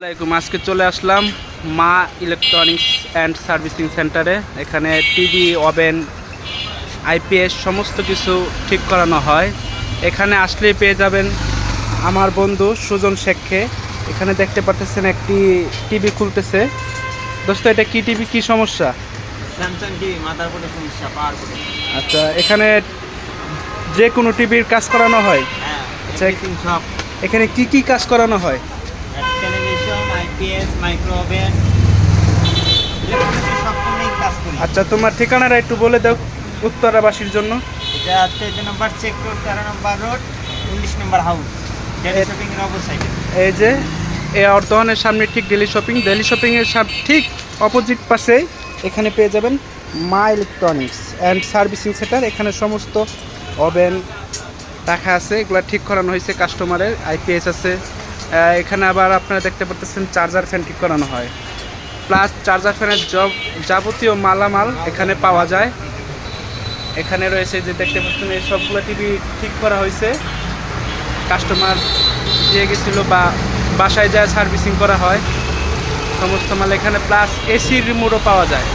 আজকে চলে আসলাম মা ইলেকট্রনিক্স অ্যান্ড সার্ভিসিং সেন্টারে। এখানে টিভি, ওভেন, আইপিএস সমস্ত কিছু ঠিক করানো হয়। এখানে আসলেই পেয়ে যাবেন আমার বন্ধু সুজন শেখকে। এখানে দেখতে পাচ্ছেন একটি টিভি খুলতেছে। দোস্ত, এটা কি টিভি, কি সমস্যা? স্যামসাং টিভি মাদারবোর্ডের সমস্যা, পাওয়ার বোর্ডে। আচ্ছা, এখানে যে কোনো টিভির কাজ করানো হয়? হ্যাঁ, আচ্ছা, এভরিথিং সব। এখানে কি কি কাজ করানো হয়? টেলিভিশন, আইপিএস, মাইক্রো ওভেন, ইলেকট্রিকের সব ফোনেই কাজ করি। আচ্ছা, তোমার ঠিকানাটা একটু বলে দাও উত্তরাবাসীর জন্য। এটা হচ্ছে 2 নম্বর চেক রোড, 13 নম্বর রোড, 19 নম্বর হাউস, ডেলি শপিং এর অপর সাইডে। এই যে এই অর্ধনের সামনে ঠিক ডেলি শপিংয়ের ঠিক অপোজিট পাশে এখানে পেয়ে যাবেন মা ইলেকট্রনিক্স অ্যান্ড সার্ভিসিং সেন্টার। এখানে সমস্ত ওভেন রাখা আছে, এগুলো ঠিক করানো হয়েছে কাস্টমারের। আইপিএস আছে। এখানে আবার আপনারা দেখতে পাচ্ছেন চার্জার ফ্যান ঠিক করানো হয়, প্লাস চার্জার ফ্যানের যাবতীয় মালামাল এখানে পাওয়া যায়। এখানে রয়েছে যে দেখতে পাচ্ছেন এই সবগুলো টিভি ঠিক করা হয়েছে, কাস্টমার দিয়ে গেছিলো বা বাসায় যায় সার্ভিসিং করা হয় সমস্ত মাল এখানে, প্লাস এসির রিমোটও পাওয়া যায়।